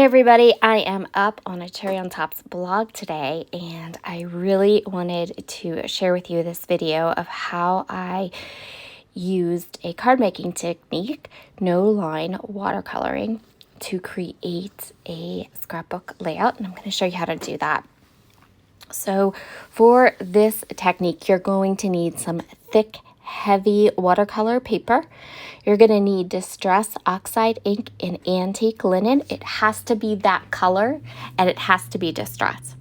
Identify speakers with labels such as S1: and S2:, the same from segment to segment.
S1: Hey everybody, I am up on a Cherry on Top's blog today, and I really wanted to share with you this video of how I used a card making technique, no line watercoloring, to create a scrapbook layout, and I'm going to show you how to do that. So for this technique, you're going to need some thick, heavy watercolor paper. You're going to need Distress Oxide ink in antique linen. It has to be that color and it has to be distress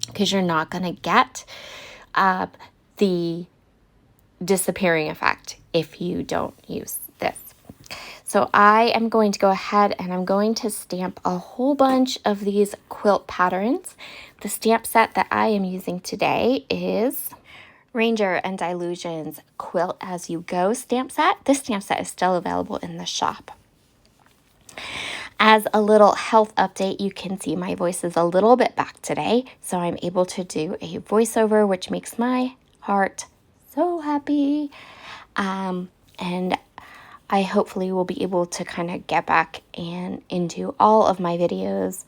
S1: because you're not going to get the disappearing effect if you don't use this. So I am going to go ahead and I'm going to stamp a whole bunch of these quilt patterns. The stamp set that I am using today is Ranger and Dilution's Quilt As You Go stamp set. This stamp set is still available in the shop. As a little health update, you can see my voice is a little bit back today, so I'm able to do a voiceover, which makes my heart so happy. And I hopefully will be able to kind of get back and into all of my videos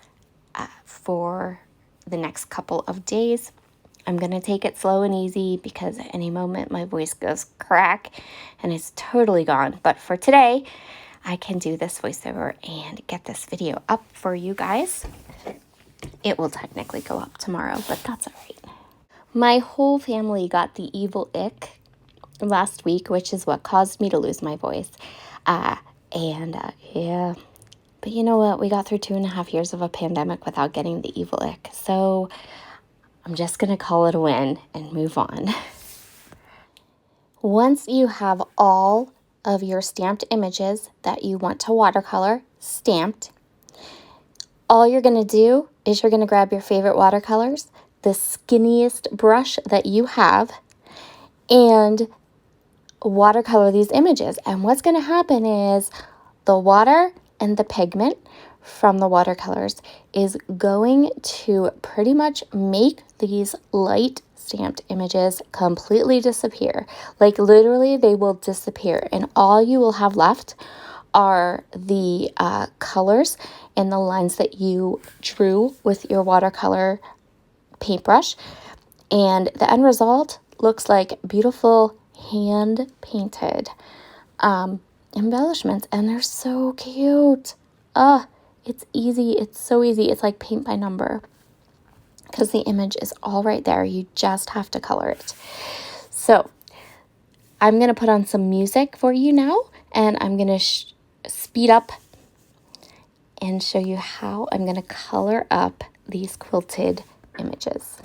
S1: for the next couple of days. I'm going to take it slow and easy because at any moment my voice goes crack and it's totally gone. But for today, I can do this voiceover and get this video up for you guys. It will technically go up tomorrow, but that's all right. My whole family got the evil ick last week, which is what caused me to lose my voice. Yeah. But you know what? We got through 2.5 years of a pandemic without getting the evil ick. So I'm just going to call it a win and move on. Once you have all of your stamped images that you want to watercolor stamped, all you're going to do is you're going to grab your favorite watercolors, the skinniest brush that you have, and watercolor these images. And what's going to happen is the water and the pigment from the watercolors is going to pretty much make these light stamped images completely disappear. Like literally they will disappear, and all you will have left are the colors and the lines that you drew with your watercolor paintbrush, and the end result looks like beautiful hand painted embellishments, and they're so cute. It's easy. It's so easy. It's like paint by number because the image is all right there. You just have to color it. So I'm going to put on some music for you now, and I'm going to speed up and show you how I'm going to color up these quilted images.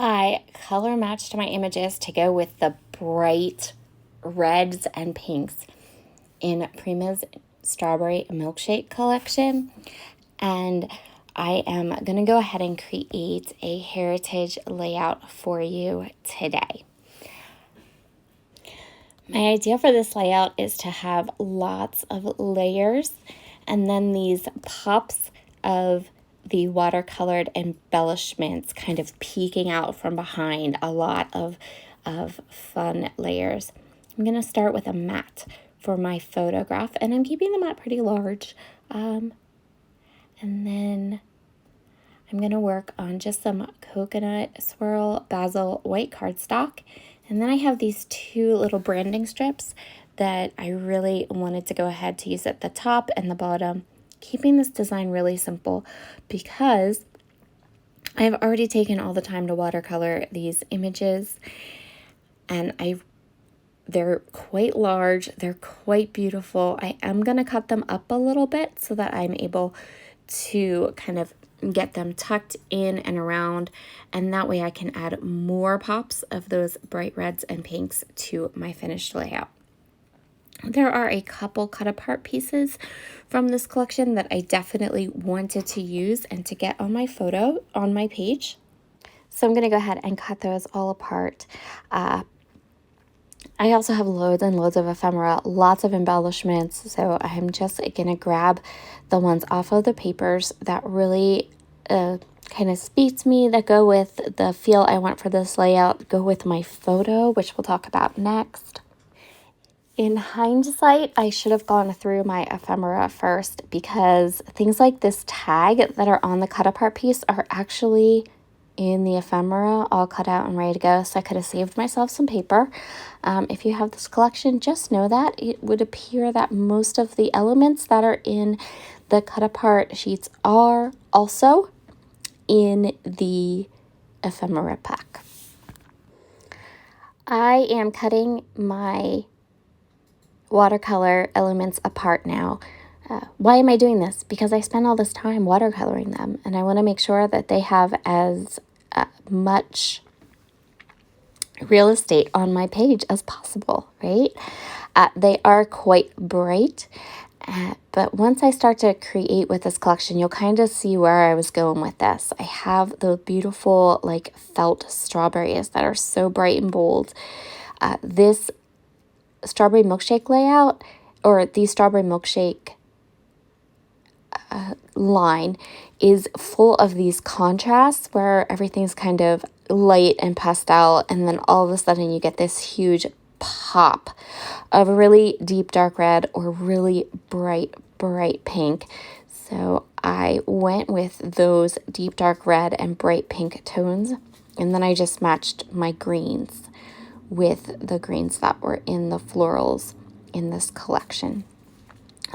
S1: I color matched my images to go with the bright reds and pinks in Prima's Strawberry Milkshake collection. And I am going to go ahead and create a heritage layout for you today. My idea for this layout is to have lots of layers and then these pops of the watercolored embellishments kind of peeking out from behind a lot of fun layers. I'm going to start with a mat for my photograph, and I'm keeping the mat pretty large. And then I'm going to work on just some coconut swirl basil white cardstock. And then I have these two little branding strips that I really wanted to go ahead to use at the top and the bottom, keeping this design really simple because I have already taken all the time to watercolor these images, and they're quite large, they're quite beautiful. I am going to cut them up a little bit so that I'm able to kind of get them tucked in and around, and that way I can add more pops of those bright reds and pinks to my finished layout. There are a couple cut apart pieces from this collection that I definitely wanted to use and to get on my photo on my page. So I'm going to go ahead and cut those all apart. I also have loads and loads of ephemera, lots of embellishments. So I'm just going to grab the ones off of the papers that really kind of speak to me, that go with the feel I want for this layout, go with my photo, which we'll talk about next. In hindsight, I should have gone through my ephemera first because things like this tag that are on the cut apart piece are actually in the ephemera all cut out and ready to go, so I could have saved myself some paper. If you have this collection, just know that it would appear that most of the elements that are in the cut apart sheets are also in the ephemera pack. I am cutting my watercolor elements apart now. Why am I doing this? Because I spend all this time watercoloring them, and I want to make sure that they have as much real estate on my page as possible, right? They are quite bright, but once I start to create with this collection, you'll kind of see where I was going with this. I have the beautiful like felt strawberries that are so bright and bold. This strawberry milkshake layout, or the strawberry milkshake line, is full of these contrasts where everything's kind of light and pastel, and then all of a sudden you get this huge pop of a really deep dark red or really bright pink. So I went with those deep dark red and bright pink tones, and then I just matched my greens with the greens that were in the florals in this collection.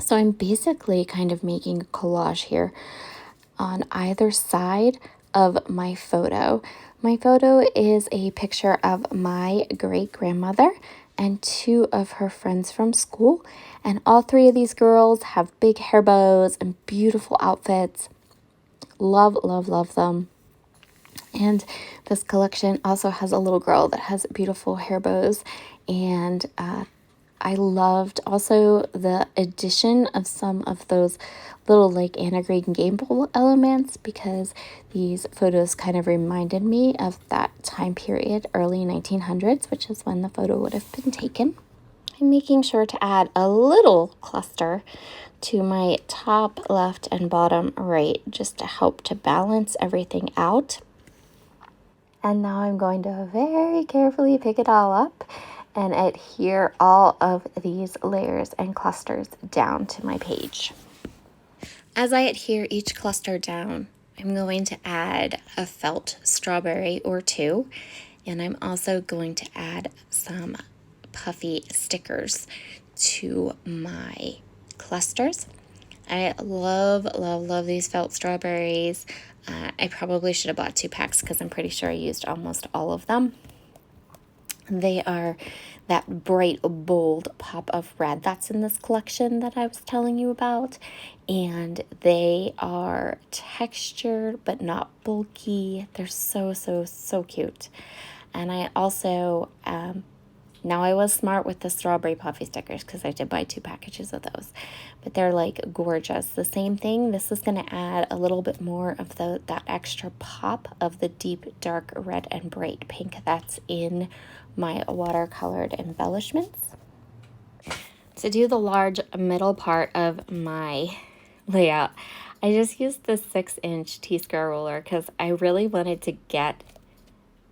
S1: So I'm basically kind of making a collage here on either side of my photo. My photo is a picture of my great-grandmother and two of her friends from school, and all three of these girls have big hair bows and beautiful outfits. Love, love, love them. And this collection also has a little girl that has beautiful hair bows, and I loved also the addition of some of those little like Anna Green Gable elements, because these photos kind of reminded me of that time period, early 1900s, which is when the photo would have been taken. I'm making sure to add a little cluster to my top left and bottom right, just to help to balance everything out. And now I'm going to very carefully pick it all up and adhere all of these layers and clusters down to my page. As I adhere each cluster down, I'm going to add a felt strawberry or two, and I'm also going to add some puffy stickers to my clusters. I love, love, love these felt strawberries. I probably should have bought 2 packs because I'm pretty sure I used almost all of them. They are that bright, bold pop of red that's in this collection that I was telling you about. And they are textured but not bulky. They're so, so, so cute. And I also, now I was smart with the strawberry puffy stickers because I did buy 2 packages of those. But they're like gorgeous. The same thing, this is going to add a little bit more of that extra pop of the deep dark red and bright pink that's in my watercolored embellishments. To do the large middle part of my layout, I just used the 6-inch T-square ruler because I really wanted to get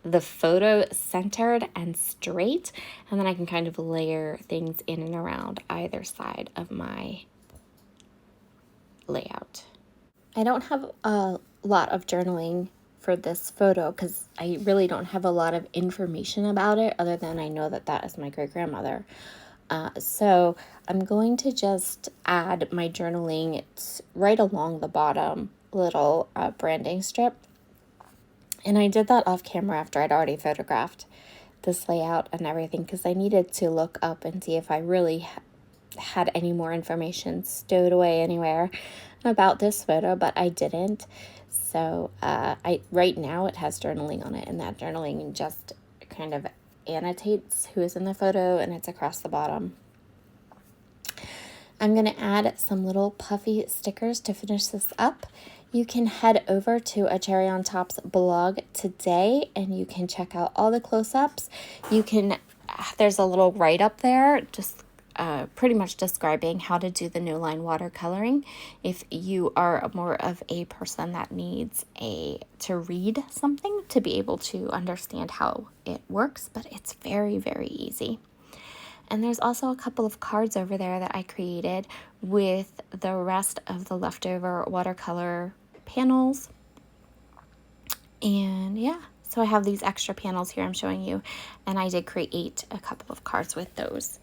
S1: the photo centered and straight, and then I can kind of layer things in and around either side of my layout. I don't have a lot of journaling for this photo because I really don't have a lot of information about it other than I know that that is my great-grandmother. So I'm going to just add my journaling right along the bottom little branding strip. And I did that off camera after I'd already photographed this layout and everything, because I needed to look up and see if I really had any more information stowed away anywhere about this photo, but I didn't. So right now it has journaling on it, and that journaling just kind of annotates who is in the photo, and it's across the bottom. I'm going to add some little puffy stickers to finish this up. You can head over to a Cherry on Top's blog today and you can check out all the close-ups. There's a little write-up there just pretty much describing how to do the new line watercoloring if you are more of a person that needs to read something to be able to understand how it works, but it's very, very easy. And there's also a couple of cards over there that I created with the rest of the leftover watercolor panels. And yeah, so I have these extra panels here I'm showing you, and I did create a couple of cards with those.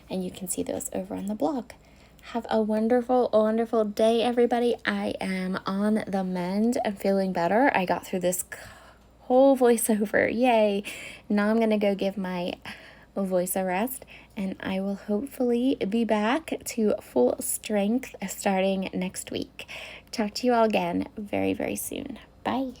S1: And you can see those over on the blog. Have a wonderful, wonderful day, everybody. I am on the mend. I'm feeling better. I got through this whole voiceover. Yay. Now I'm going to go give my voice a rest, and I will hopefully be back to full strength starting next week. Talk to you all again very, very soon. Bye.